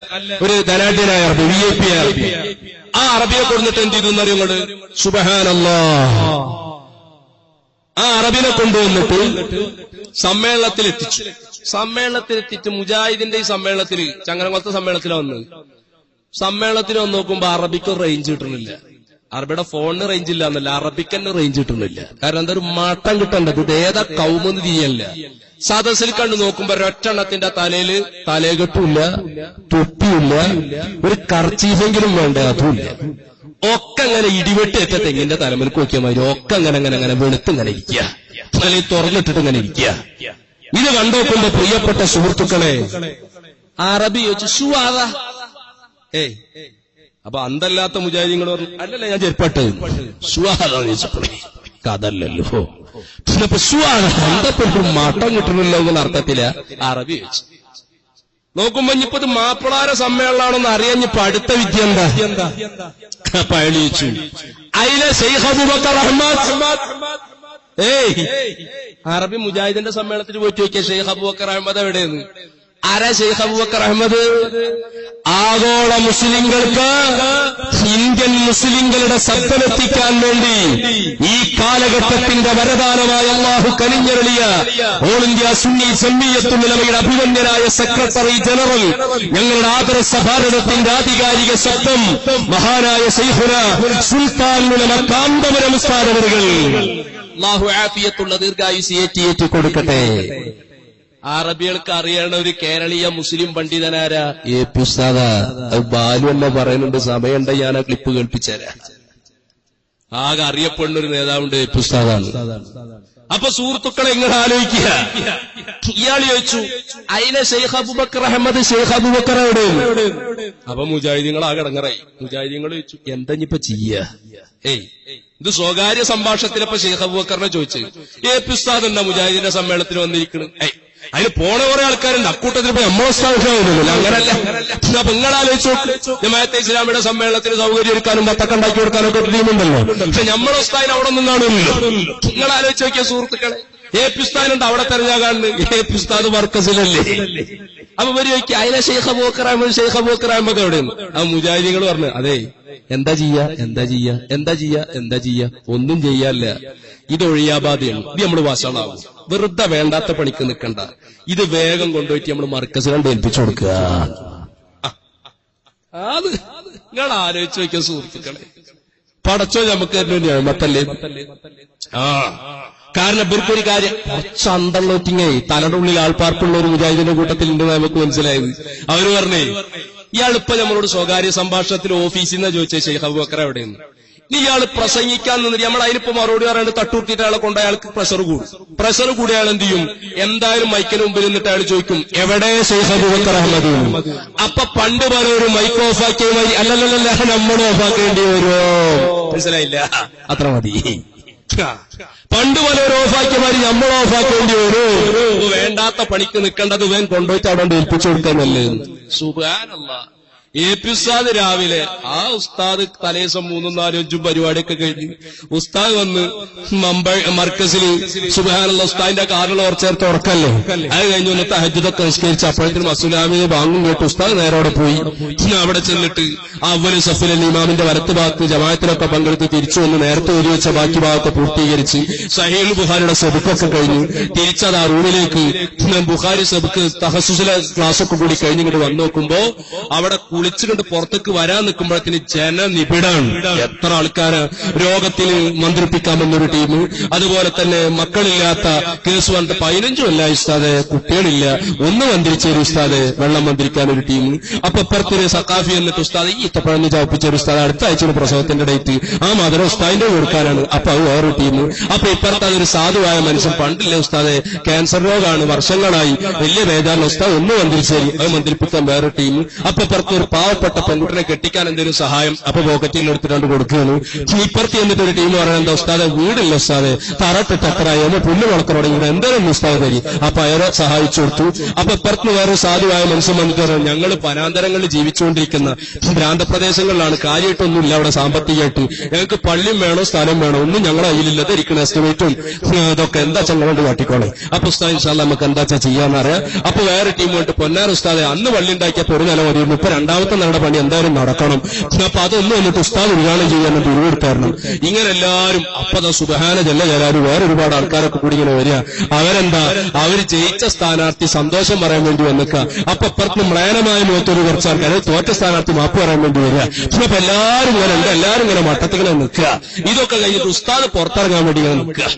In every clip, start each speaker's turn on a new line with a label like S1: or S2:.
S1: ഒരു ധനാഢ്യനായ അറബി, VIP അറബി. ആ അറബിയെ കൊടുത്തിട്ട് എന്ത് ചെയ്തു എന്നറിയുന്നത്? സുബ്ഹാനല്ലാഹ്. ആ അറബിനെ കൊണ്ടുവന്നിട്ട് സമ്മേളനത്തിലെത്തിച്ച് മുജാഹിദിന്റെ ഈ സമ്മേളനത്തിൽ, ചങ്ങനകുളത്തെ സമ്മേളനത്തിലാണ് വന്നത്. സമ്മേളനത്തിൽ വന്ന് നോക്കുമ്പോ അറബിക്ക് റേഞ്ച് കിട്ടുന്നില്ല. അറബിയുടെ ഫോണിന് റേഞ്ച് ഇല്ല എന്നല്ല, അറബിക്ക് തന്നെ റേഞ്ച് കിട്ടുന്നില്ല. കാരണം എന്താ, ഒരു മാട്ടം കിട്ടേണ്ടത്. ഇത് ഏതാ കൗമെന്ന് തിരിയല്ല. സദസ്സിൽ കണ്ടു നോക്കുമ്പോ ഒരൊറ്റെണ്ണത്തിന്റെ തലയില് തലകെട്ടുമില്ല, തൊപ്പിയില്ല, ഒരു കർച്ചീഫെങ്കിലും വേണ്ട, അതുമില്ല. ഒക്കെ അങ്ങനെ ഇടിവെട്ടേറ്റ തെങ്ങിന്റെ തലമുൽക്ക് നോക്കിയാൽ മതി. ഒക്കെ അങ്ങനെ വെളുത്ത് ഇങ്ങനെ ഇരിക്കുക, തലയിൽ തുറന്നിട്ടിട്ട് ഇങ്ങനെ ഇരിക്കുക. ഇത് കണ്ടുനോക്കുമ്പോ പ്രിയപ്പെട്ട സുഹൃത്തുക്കളെ, അറബി ചോദിച്ചു സുവാദ. അപ്പൊ അന്തല്ലാത്ത മുജാഹിദീങ്ങൾ പറഞ്ഞു, അല്ലല്ല ഞാൻ ചെരുപ്പട്ടത് സുവാദാന്ന് ചോദിച്ചപ്പോഴേ കഥല്ലല്ലോ. പിന്നെ സുവാദ എന്തപ്പെട്ടു മാട്ടം കിട്ടണല്ലോ എന്നുള്ള അർത്ഥത്തില അറബി ചോദിച്ചു. നോക്കുമ്പോ ഇനിയിപ്പോ ഇത് മാപ്പിളാര സമ്മേളനാണെന്ന് അറിയാഞ്ഞിപ്പോ അടുത്ത വിദ്യ എന്താ? പയളി ചോദിച്ചു, അതിലെ ശൈഖ് അബൂബക്കർ അഹ്മദ്. അറബി മുജാഹിദിന്റെ സമ്മേളനത്തിൽ പോയിട്ട് ചോദിക്കുക, ശൈഖ് അബൂബക്കർ അഹ്മദ് എവിടെയെന്ന്. ആരാ ശൈഖ് അബൂബക്കർ അഹ്മദ്? ആഗോള മുസ്ലിങ്ങൾക്ക്, ഇന്ത്യൻ മുസ്ലിങ്ങളുടെ ശബ്ദമെത്തിക്കാൻ വേണ്ടി ഈ കാലഘട്ടത്തിന്റെ വരദാനമായ അല്ലാഹു കനിഞ്ഞരുളിയ ഓൾ ഇന്ത്യ സുന്നി ജംഇയ്യത്തുൽ ഉലമയുടെ അഭിമന്യനായ സെക്രട്ടറി ജനറൽ, ഞങ്ങളുടെ ആദർശ ഭാരതത്തിന്റെ ആധികാരിക ശബ്ദം മഹാനായ ശൈഖുനാ സുൽത്താൻ ഉലമ കാന്തപുരം ഉസ്താദ് അവറുകൾ അല്ലാഹു ആഫിയത്തുള്ള ദീർഘായുസ് ഏറ്റി കൊടുക്കട്ടെ. അറബികൾക്ക് അറിയണ ഒരു കേരളീയ മുസ്ലിം പണ്ഡിതനാരാ? പി ഉസ്താദ. ബാലു എന്നെ പറയുന്നുണ്ട്, സമയമുണ്ട് ഞാൻ ആ ക്ലിപ്പ് കേൾപ്പിച്ചേരാ. ആകെ അറിയപ്പെടുന്ന ഒരു നേതാവുണ്ട്, പി ഉസ്താദാണ്. അപ്പൊ സുഹൃത്തുക്കളെ നിങ്ങൾ ആലോചിക്കുക, ഇയാൾ ചോദിച്ചു അതിലെ ശൈഖ് അബൂബക്കർ അഹ്മദ്, ശൈഖ് അബൂബക്കർ എവിടെ? അപ്പൊ മുജാഹിദീങ്ങൾ ആകെ ഇടങ്ങറായി. മുജാഹിദീങ്ങൾ ചോദിച്ചു എന്താ ഇനിയിപ്പോ ചെയ്യാ? ഇത് സ്വകാര്യ സംഭാഷണത്തിലപ്പോ ശൈഖ് അബൂബക്കറിനെ ചോദിച്ചു, പി ഉസ്താദ് എന്നാ മുജാഹിദിന്റെ സമ്മേളനത്തിൽ വന്നിരിക്കണം. അതിന് പോണ കുറെ ആൾക്കാരുണ്ട്, അക്കൂട്ടത്തിൽ പോയി നമ്മളെ സ്ഥാപിക്കാവുന്നില്ല. അങ്ങനല്ല. അപ്പൊ നിങ്ങളാലോചിച്ചു, ജമാഅത്തെ ഇസ്ലാമിയുടെ സമ്മേളനത്തിന് സൗകര്യം ഒരുക്കാനും പത്തൊക്കെ ഉണ്ടാക്കി കൊടുക്കാനും ഒക്കെ ടീമുണ്ടല്ലോ. പക്ഷെ നമ്മളെ ഉസ്താദിന് അവിടെ നിന്നാണല്ലോ. നിങ്ങളാലോചിച്ച് നോക്കിയ സുഹൃത്തുക്കളെ, പി ഉസ്താദിനുണ്ട് അവിടെ തെരഞ്ഞാകാണ്ട്. പി ഉസ്താദ് മർക്കസിലല്ലേ. അപ്പൊ ഇവര് ചോദിക്കുക അതിലെ ശൈഖ് അബൂബക്കർ അഹ്മദ്, ശൈഖ് അബൂബക്കർ അഹ്മദ് എവിടെയെന്ന്. ആ മുജാഹിദീങ്ങൾ പറഞ്ഞു, അതെ എന്താ ചെയ്യാ? ഒന്നും ചെയ്യാല്ല. ഇത് ഒഴിയാബാധയാണ്. ഇത് നമ്മൾ വഷളാവും. വെറുതെ വേണ്ടാത്ത പണിക്ക് നിൽക്കണ്ട. ഇത് വേഗം കൊണ്ടുപോയിട്ട് നമ്മൾ മർക്കസ് കണ്ട് ഏൽപ്പിച്ചു കൊടുക്കുക. അത് നിങ്ങൾ ആലോചിച്ച് വയ്ക്കുക സുഹൃത്തുക്കളെ. പടച്ചോ നമുക്ക് മത്തല്ലേ. കാരണം ഇവർക്കൊരു കാര്യം, കുറച്ച് അന്തള്ളോറ്റിങ്ങേ തലയുടെ ഉള്ളിൽ ആൾപ്പാർപ്പുള്ള ഒരു മുജാഹിദിന്റെ കൂട്ടത്തിൽ ഉണ്ടെന്ന് നമുക്ക് മനസ്സിലായത്. അവര് പറഞ്ഞേ, ഇയാളിപ്പോ നമ്മളോട് സ്വകാര്യ സംഭാഷണത്തിൽ ഓഫീസിൽ നിന്ന് ചോദിച്ചേ ശൈഖ് അബൂബക്കർ എവിടെയെന്ന്. ഇയാൾ പ്രസംഗിക്കാൻ നിന്നിട്ട് നമ്മൾ അതിനിപ്പോ മറുപടി പറയാണ്ട് തട്ടൂർത്തിട്ട് അയാളെ കൊണ്ട് അയാൾക്ക് പ്രഷർ കൂടി അയാൾ എന്ത് ചെയ്യും? എന്തായാലും മൈക്കിന് മുമ്പിൽ നിന്നിട്ട് അയാൾ ചോദിക്കും എവിടെ ശൈഖ് അബൂബക്കർ അഹ്മദ്? അപ്പൊ പണ്ട് പോലെ ഒരു മൈക്ക് ഓഫാക്കിയ മതി, അല്ലല്ല നമ്മൾ ഓഫാക്കേണ്ടി വരുമോ? മനസ്സിലായില്ല? അത്ര മതി. പണ്ട് പോലെ ഒരു ഓഫാക്കിയ മാതിരി നമ്മൾ ഓഫാക്കേണ്ടി വരും. വേണ്ടാത്ത പണിക്ക് നിൽക്കേണ്ടത് വേൻ കൊണ്ടുപോയിട്ട് അവിടെ ഏൽപ്പിച്ചു കൊടുക്കാനല്ലേ. സുബ്ഹാനല്ലാഹ്. പി ഉസ്താദ് രാവിലെ, ആ ഉസ്താദ് തലേസം 3, 4, 5 പരിപാടിയൊക്കെ കഴിഞ്ഞ് ഉസ്താദ് വന്ന് മർക്കസിൽ സുബ്ഹാനല്ലാഹ് ഉസ്താദിന്റെ കാറിൽ ഓർച്ചേർത്ത് ഉറക്കല്ലേ. അത് കഴിഞ്ഞ് ഒന്ന് തഹജ്ജുദൊക്കെ നിസ്കരിച്ച് അപ്പോഴത്തേനും അസ്സലാമിനെ ബാങ്കും കേട്ട് ഉസ്താദ് നേരോടെ പോയി. അവിടെ ചെന്നിട്ട് അവല് സഫിൽ ഇമാമിന്റെ വലത്ത് ഭാഗത്ത് ജമാഅത്തിലൊക്കെ പങ്കെടുത്ത് തിരിച്ചു വന്ന് നേരത്തെ എഴുതി വെച്ച ബാക്കി ഭാഗത്തെ പൂർത്തീകരിച്ച് സഹീഹുൽ ബുഖാരിയുടെ സബുക്കൊക്കെ കഴിഞ്ഞ് തിരിച്ചത് ആ റൂമിലേക്ക് ബുഖാരി സബുക്ക് തഹസ്സുസിലെ ക്ലാസ്സൊക്കെ കൂടി കഴിഞ്ഞിങ്ങോട്ട് വന്നു നോക്കുമ്പോ അവിടെ കുളിച്ചുകൊണ്ട് പുറത്തേക്ക് വരാൻ നിൽക്കുമ്പോഴത്തിന് ജനനിബിഡാണ്. എത്ര ആൾക്കാര് രോഗത്തിന് മന്ത്രിപ്പിക്കാമെന്നൊരു ടീം, അതുപോലെ തന്നെ മക്കളില്ലാത്ത കേസ് വന്നിട്ട് 15 കൊല്ലം ഉസ്താദ് കുട്ടികളില്ല, ഒന്ന് മന്ത്രിച്ച ഒരു ഉസ്താദ് വെള്ളം മന്ത്രിക്കാൻ ഒരു ടീം. അപ്പൊ ഇപ്പുറത്തിന് സക്കാഫി എന്നിട്ട് ഉസ്താദ് ഈ ഇത്തപ്പഴഞ്ഞ് ചാപ്പിച്ച ഒരു ഉസ്താദ് അടുത്ത ആഴ്ച പ്രസവത്തിന്റെ ഡേറ്റ് ആ മദർ ഉസ്താദിന്റെ കൊടുക്കാനാണ്. അപ്പൊ അത് വേറൊരു ടീം. അപ്പൊ ഇപ്പുറത്ത് അതൊരു സാധുവായ മനുഷ്യൻ, പണ്ടില്ല ഉസ്താദ് ക്യാൻസർ രോഗമാണ് വർഷങ്ങളായി, വലിയ വേദാന ഉസ്താദ് ഒന്ന് മന്ത്രിച്ചേരി, അത് മന്ത്രിപ്പിക്കാൻ വേറൊരു ടീം. അപ്പൊ ഇപ്പുറത്ത് ഒരു പാവപ്പെട്ട പെൺകുട്ടിനെ കെട്ടിക്കാൻ എന്തെങ്കിലും സഹായം, അപ്പൊ പോക്കറ്റിൽ എടുത്തിട്ട് കൊടുക്കുകയാണ്. ഇപ്പുറത്ത് എന്നിട്ട് ഒരു ടീം പറയുന്നത്, എന്താ ഉസ്താദെ വീടില്ല ഉസ്താദെ, തറട്ടിട്ട് എത്രയായി, ഒന്ന് പുല്ല് വളർത്തറോടെ ഇവിടെ എന്തായാലും ഉസ്താദ് തരി. അപ്പൊ അയാളെ സഹായിച്ചു കൊടുത്തു. അപ്പൊ ഇപ്പുറത്ത് വേറെ സാധുവായ മനുഷ്യൻ വന്നിട്ട് പറഞ്ഞു, ഞങ്ങൾ വനാന്തരങ്ങളിൽ ജീവിച്ചുകൊണ്ടിരിക്കുന്ന പ്രാന്തപ്രദേശങ്ങളിലാണ്, കാര്യമായിട്ടൊന്നുമില്ല അവിടെ സാമ്പത്തികമായിട്ട്, ഞങ്ങൾക്ക് പള്ളിയും വേണോ സ്ഥലം വേണോ ഒന്നും ഞങ്ങളുടെ കയ്യിലില്ല, ധരിക്കുന്ന എസ്റ്റിമേറ്റും ഇതൊക്കെ എന്താ ചങ്ങോണ്ട് കാട്ടിക്കോളെ. അപ്പൊ ഉസ്താദ് ഇൻഷാല്ലാ നമുക്ക് എന്താ ചെയ്യാന്നറിയാം. അപ്പൊ വേറെ ടീം കൊണ്ട്, പൊന്നാർ ഉസ്താദെ അന്ന് പള്ളി ഉണ്ടാക്കിയപ്പോ ഒരു നില മതിയിരുന്നു, ഇപ്പൊ രണ്ടാമത്തെ നിലയുടെ പണി എന്തായാലും നടക്കണം, അപ്പൊ അതൊന്നും എന്നിട്ട് ഉസ്താദ് ഉദ്ഘാടനം ചെയ്യാൻ ഉരുവെടുത്തായിരുന്നു. ഇങ്ങനെ എല്ലാവരും അപ്പതാ സുബ്ഹാന ജല്ല ജലാലു വേറെ ഒരുപാട് ആൾക്കാരൊക്കെ കൂടി ഇങ്ങനെ വരിക. അവരെന്താ, അവര് ജയിച്ച സ്ഥാനാർത്ഥി സന്തോഷം പറയാൻ വേണ്ടി വന്നിക്കുക. അപ്പൊ ഇപ്പുറത്ത് മ്ലേനമായ മുഖത്തൊരു കുറച്ച് ആൾക്കാർ തോറ്റ സ്ഥാനാർത്ഥി മാപ്പ് പറയാൻ വേണ്ടി വരിക. അപ്പൊ എല്ലാവരും ഇങ്ങനെ ഉണ്ട്, എല്ലാവരും ഇങ്ങനെ മട്ടത്തിങ്ങനെ നിൽക്കുക. ഇതൊക്കെ കഴിഞ്ഞിട്ട് ഉസ്താദ് പുറത്തിറങ്ങാൻ വേണ്ടി ഇങ്ങനെ നിൽക്കുക.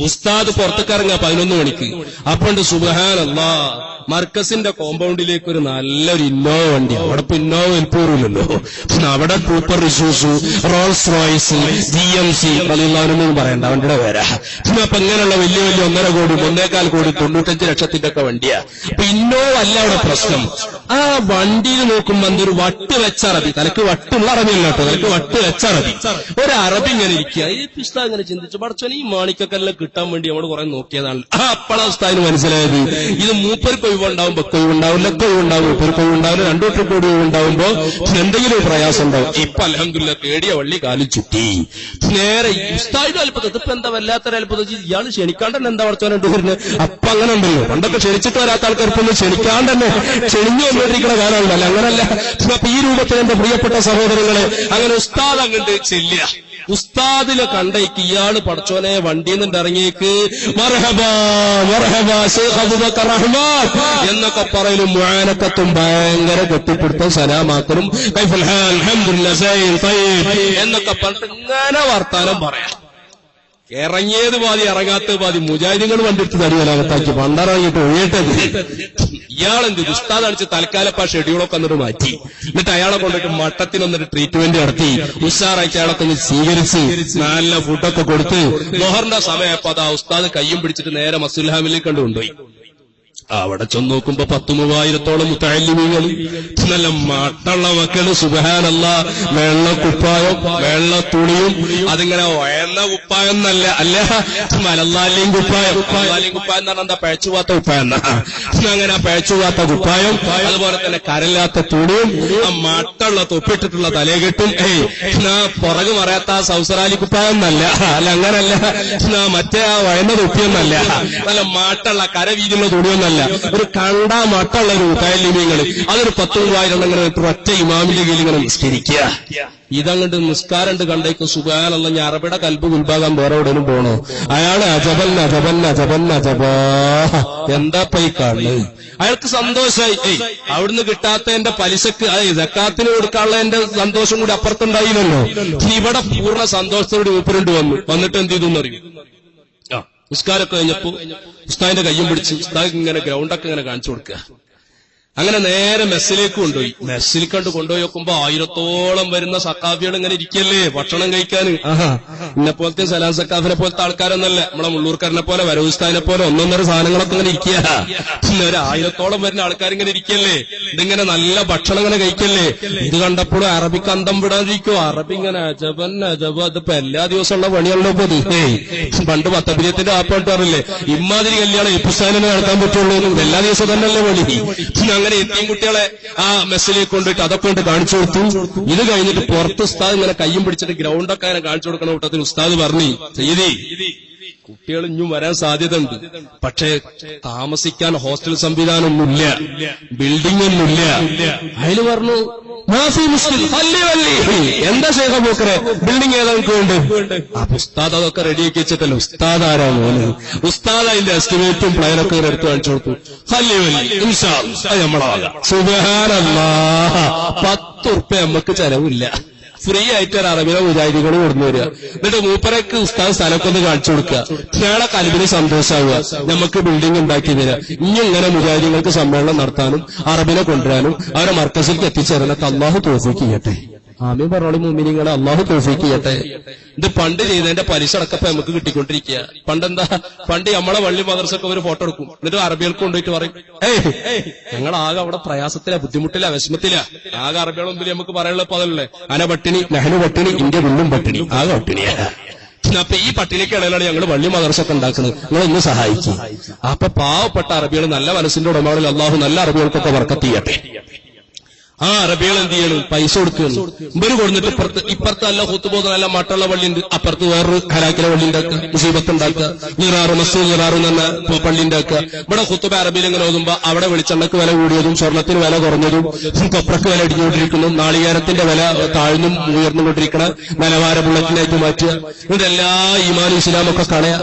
S1: ഉസ്താദ് പുറത്തേക്കിറങ്ങുക 11 മണിക്ക്. അപ്പണ്ട് സുബ്ഹാനല്ലാഹ് മർക്കസിന്റെ കോമ്പൗണ്ടിലേക്ക് ഒരു നല്ലൊരു ഇന്നോവ വണ്ടി. അവിടെ ഇപ്പൊ ഇന്നോവ വിൽപ്പൂറില്ലല്ലോ, അവിടെ കൂപ്പർ റിസൂസു, റോൾസ് റോയ്സ്, GMC കളിയുള്ളവരൊന്നും പറയണ്ട വണ്ടിയുടെ പേരാ. അപ്പൊ ഇങ്ങനെയുള്ള വലിയ വലിയ 1.5 കോടി 1.25 കോടി 95 ലക്ഷത്തിന്റെ ഒക്കെ വണ്ടിയാ. അപ്പൊ ഇന്നോവ അല്ല അവിടെ പ്രശ്നം. ആ വണ്ടിയിൽ നോക്കുമ്പോ എന്തൊരു വട്ട് വെച്ച അറബി, തലക്ക് വട്ടുള്ള അറബിയല്ല കേട്ടോ, തലക്ക് വട്ട് വെച്ച അറബി, ഒരു അറബി ഇങ്ങനെ ഇരിക്കുക. ഈ പുസ്തകം ഇങ്ങനെ ചിന്തിച്ചു, പഠിച്ചോനെ ഈ മാണിക്കെല്ലാം കിട്ടാൻ വേണ്ടി നമ്മൾ കുറെ നോക്കിയതാണ്. അപ്പോഴാ ഉസ്താദിന് മനസ്സിലായത് ഇത് മൂപ്പർക്ക് ഒഴിവുണ്ടാവുമ്പോ കൊഴിവുണ്ടാവില്ല, കൊഴിവുണ്ടാവും, മൂപ്പർക്ക് ഒഴിവുണ്ടാവില്ല, 2 ട്രിപ്പ് കൂടി ഒഴിവുണ്ടാവുമ്പോ എന്തെങ്കിലും ഒരു പ്രയാസം ഉണ്ടാവും. ഇപ്പൊ അൽഹംദുലില്ലാ കേടിയ വള്ളി കാലിൽ ചുറ്റി. നേരെ ഉസ്താദിന്റെ അത്ഭുതം, ഇതിപ്പോ എന്താ വല്ലാത്തൊരു അത്ഭുതം, ഇയാൾ ക്ഷണിക്കാണ്ട് തന്നെ എന്താ പഠിച്ചോനുണ്ട് വരുന്നത്. അപ്പൊ അങ്ങനെ ഉണ്ടല്ലോ, പണ്ടൊക്കെ ക്ഷണിച്ചിട്ട് വരാത്ത ആൾക്കാർക്കൊന്നും ക്ഷണിക്കാണ്ട് തന്നെ ക്ഷണിഞ്ഞു വന്നിരിക്കുന്ന കാലമുണ്ടല്ലോ, അങ്ങനല്ല. അപ്പൊ ഈ രൂപത്തിൽ എന്റെ പ്രിയപ്പെട്ട സഹോദരങ്ങളെ അങ്ങനെ ഉസ്താദ് അങ്ങോട്ട് ചെല്ലുക. ഉസ്താദിനെ കണ്ടേക്ക് ഇയാള് പടച്ചോനെ വണ്ടിയിൽ നിന്ന് ഇറങ്ങിയേക്ക് മർഹബാ മർഹബാ ശൈഖ് അബൂബക്കർ റഹ്മാൻ എന്നൊക്കെ പറയലും മുആനക്കത്തും ഭയങ്കര കെട്ടിപ്പിടുത്തം സലാമാക്കലും കൈഫൽ ഹാൽ അൽഹംദുലില്ലാ സൈൻ തയ്യിബ് എന്നൊക്കെ പറഞ്ഞിട്ട് ഇങ്ങനെ വർത്താനം പറയാം. ഇറങ്ങിയത് പാതി ഇറങ്ങാത്ത പാതി മുജാഹിദുകൾ വണ്ടിയെടുത്ത് തടിയലാകത്താക്കി പണ്ടറങ്ങിയിട്ട് ഒഴിയട്ടത്. ഇയാളെന്ത് ഉസ്താദ് അടിച്ച് തൽക്കാലപ്പ ഷെഡ്യൂളൊക്കെ എന്നിട്ട് മാറ്റി. എന്നിട്ട് അയാളെ കൊണ്ടിട്ട് മട്ടത്തിനൊന്നൊരു ട്രീറ്റ്മെന്റ് നടത്തി ഉഷാറാക്കി അയാളൊക്കെ ഒന്ന് സ്വീകരിച്ച് നല്ല ഫുഡൊക്കെ കൊടുത്ത് മൊഹറിന്റെ സമയപ്പോ അതാ ഉസ്താദ് കയ്യും പിടിച്ചിട്ട് നേരെ മസ്ജിദുൽ ഹറാമിലേക്ക് കൊണ്ടുപോയി. അവിടെ ചെന്ന് നോക്കുമ്പോ 10,000-3000 മുത്തഅല്ലിമീങ്ങൾ, നല്ല മട്ടുള്ള മക്കള്. സുബ്ഹാനല്ലാഹ് വെള്ള കുപ്പായം വെള്ള തുണിയും, അതിങ്ങനെ ഒയന്ന കുപ്പായം എന്നല്ല, അല്ല മലന്നാലിയും കുപ്പായം. മലന്നാലിയും കുപ്പായം എന്ന് പറഞ്ഞാൽ എന്താ, പഴച്ചുപാത്ത കുപ്പായം എന്നാ. അങ്ങനെ പഴച്ചുപാത്ത കുപ്പായം, അതുപോലെ തന്നെ കരല്ലാത്ത തുണിയും, ആ മട്ടുള്ള തൊപ്പിട്ടിട്ടുള്ള തലകെട്ടും. പുറകു മറയാത്ത സൗസറാലി കുപ്പായം എന്നല്ല, അല്ല അങ്ങനല്ല, മറ്റേ ആ വയന്ന തൊപ്പിയൊന്നല്ല, നല്ല മാട്ടുള്ള കരവീതിയുള്ള തുണിയൊന്നല്ല, ഒരു കണ്ടാ മട്ടുള്ള ഒരു മുത്തഅല്ലിമീങ്ങൾ. അതൊരു 10,000 ഇങ്ങനെ ഒറ്റ ഇമാമിന്റെ കീഴിൽ ഇങ്ങനെ നിസ്കരിക്കുക. ഇതങ്ങോട്ട് നിസ്കാരണ്ട് കണ്ടേക്ക് സുബ്ഹാനല്ലാഹ്. ഞാൻ അറബിയുടെ കൽബ് ഉത്ഭാഗം വേറെ എവിടെയും പോണോ? അയാള് അജബൻ അജബൻ അജബൻ അജബാ, എന്താ പൈ കാണുന്നത്? അയാൾക്ക് സന്തോഷമായി. അവിടുന്ന് കിട്ടാത്തതിന്റെ പലിശക്ക് സക്കാത്തിന് കൊടുക്കാനുള്ള എന്റെ സന്തോഷം കൂടി അപ്പുറത്തുണ്ടായില്ലല്ലോ. ഇവിടെ പൂർണ്ണ സന്തോഷത്തോട് മൂപ്പരുണ്ട് വന്നിട്ട് എന്ത് ചെയ്തു എന്നറിയും. നിസ്കാരമൊക്കെ കഴിഞ്ഞപ്പോ ഉസ്താദിന്റെ കയ്യും പിടിച്ച് ഉസ്താദ് ഇങ്ങനെ ഗ്രൗണ്ടൊക്കെ ഇങ്ങനെ കാണിച്ചു കൊടുക്കുക. അങ്ങനെ നേരെ മെസ്സിലേക്ക് കൊണ്ടുപോയി. മെസ്സിൽ കണ്ട് കൊണ്ടുപോയി നോക്കുമ്പോ 1000-ഓളം വരുന്ന സക്കാഫികൾ ഇങ്ങനെ ഇരിക്കല്ലേ ഭക്ഷണം കഴിക്കാന്. ഇന്നെ പോലത്തെ സലാം സക്കാഫിനെ പോലത്തെ ആൾക്കാരൊന്നല്ല, നമ്മളെ മുള്ളൂർക്കാരനെ പോലെ വരവുസ്താദിനെ പോലെ 1-1.5 സാധനങ്ങളൊക്കെ ഇങ്ങനെ ഇരിക്കുക. പിന്നെ ഒരു 1000-ഓളം വരുന്ന ആൾക്കാരിങ്ങനെ ഇരിക്കല്ലേ, ഇതിങ്ങനെ നല്ല ഭക്ഷണം ഇങ്ങനെ കഴിക്കല്ലേ. ഇത് കണ്ടപ്പോഴും അറബിക്ക് അന്തം വിടാതിരിക്കോ. അറബി ഇങ്ങനെ അജബൻ അജബ, അതിപ്പോ എല്ലാ ദിവസമുള്ള പണിയാണല്ലോ ഇപ്പൊ ഇത്. പണ്ട് പത്തബിരിയത്തിന്റെ ആപ്പാട്ട് പറഞ്ഞില്ലേ, ഇമ്മാതിരി കല്യാണം എപ്പിസ്ഥാനിനെ നടത്താൻ പറ്റുള്ളൂ, എല്ലാ ദിവസവും തന്നെയല്ലേ പണി. അങ്ങനെ എത്തിയും കുട്ടികളെ ആ മെസ്സിലേക്ക് കൊണ്ടുപോയിട്ട് അതൊക്കെ കൊണ്ട് കാണിച്ചു കൊടുത്തു. ഇത് കഴിഞ്ഞിട്ട് പുറത്ത് ഉസ്താദ് ഇങ്ങനെ കയ്യും പിടിച്ചിട്ട് ഗ്രൗണ്ടൊക്കെ അങ്ങനെ കാണിച്ചു കൊടുക്കുന്ന കൂട്ടത്തിൽ ഉസ്താദ് പറഞ്ഞു, ചെയ്തി കുട്ടികൾ ഇഞ്ഞും വരാൻ സാധ്യത ഉണ്ട്, പക്ഷേ താമസിക്കാൻ ഹോസ്റ്റൽ സംവിധാനമൊന്നുമില്ല, ബിൽഡിംഗ് ഒന്നുമില്ല. അതിന് പറഞ്ഞു എന്താ ശൈഖ് അബൂബക്കറെ ബിൽഡിംഗ് ഏതാ നിങ്ങൾക്ക് വേണ്ട? അപ്പൊ ഉസ്താദ് അതൊക്കെ റെഡിയാക്കി വെച്ചിട്ടല്ലോ. ഉസ്താദ് ആരാ മോന്? ഉസ്താദ് അതിന്റെ എസ്റ്റിമേറ്റും പ്ലാനൊക്കെ എടുത്ത് കാണിച്ചു കൊടുത്തു. നമ്മളാകാം. സുബ്ഹാനല്ലാഹ്, 10 ഉറുപ്യ നമുക്ക് ചെലവില്ല, ഫ്രീ ആയിട്ട് ഒരു അറബിലെ മുജാഹിദുകൾ കൊടുന്നു വരിക. എന്നിട്ട് മൂപ്പരക്ക് ഉസ്താദ് സ്ഥലമൊക്കെ ഒന്ന് കാണിച്ചു കൊടുക്കുക. ഇയാളെ കൽബിന് സന്തോഷമാവുക, നമുക്ക് ബിൽഡിംഗ് ഉണ്ടാക്കി തരിക. ഇനി ഇങ്ങനെ മുജാഹിദുകൾക്ക് സമ്മേളനം നടത്താനും അറബിനെ കൊണ്ടുവരാനും അവരെ മർക്കസിലേക്ക് എത്തിച്ചേരാനൊക്കെ അല്ലാഹു തൗഫീഖ് ചെയ്യട്ടെ. ആമീൻ പറഞ്ഞോളി മുഅ്മിനീങ്ങളെ, അള്ളാഹു തൗഫീഖ് ചെയ്യട്ടെ. ഇത് പണ്ട് ചെയ്തതിന്റെ പലിശ അടക്കപ്പോ നമുക്ക് കിട്ടിക്കൊണ്ടിരിക്കുക. പണ്ട് നമ്മളെ വള്ളി മദർസൊക്കെ ഒരു ഫോട്ടോ എടുക്കും, എന്നിട്ട് അറബികൾക്ക് കൊണ്ടുപോയിട്ട് പറയും, ഞങ്ങളാകെ അവിടെ പ്രയാസത്തിലാ, വിഷമത്തിലാ. ആകെ അറബികളെ മുമ്പിൽ നമുക്ക് പറയാനുള്ള പതല്ലേ, അന പട്ടിണി, നെഹ്നു പട്ടിണി, ഇന്ത്യ വീണ്ടും പട്ടിണി, ആകെ പട്ടിണിയാ. അപ്പൊ ഈ പട്ടിണിക്ക് ഇടയിലാണ് ഞങ്ങൾ വള്ളി മദർസൊക്കെ ഉണ്ടാക്കുന്നത്, നിങ്ങളൊന്ന് സഹായിക്കും. അപ്പൊ പാവപ്പെട്ട അറബികൾ, നല്ല മനസ്സിന്റെ ഉടമകളിൽ അള്ളാഹു നല്ല അറബികൾക്കൊക്കെ ബർക്കത്ത് ചെയ്യട്ടെ. ആ അറബികൾ എന്ത് ചെയ്യണം, പൈസ കൊടുക്കുന്നു. ഇവര് കൊടുത്തിട്ട് ഇപ്പുറത്ത് നല്ല ഹുത്തുബോധ നല്ല മട്ടുള്ള പള്ളിയുണ്ട്, അപ്പുറത്ത് വേറൊരു ഹലാക്കിലെ പള്ളി ഉണ്ടാക്കുക, മുസീബത്ത് ഉണ്ടാക്കുക, നിറാറ് മസ്ജിദ് നിറാറ് എന്ന പള്ളി ഉണ്ടാക്കുക. ഇവിടെ ഹുത്തുബ അറബിയിൽ ഇങ്ങനെ ഓതുമ്പോ അവിടെ വെളിച്ചെണ്ണക്ക് വില കൂടിയതും സ്വർണത്തിന് വില കുറഞ്ഞതും കൊപ്രക്ക് വില ഇടിഞ്ഞുകൊണ്ടിരിക്കുന്നു, നാളികേരത്തിന്റെ വില താഴ്ന്നും ഉയർന്നുകൊണ്ടിരിക്കണ നിലവാര ബുള്ളറ്റിനായിട്ട് മാറ്റുക. ഇതെല്ലാ ഈമാനും ഇസ്ലാമൊക്കെ കാണുക.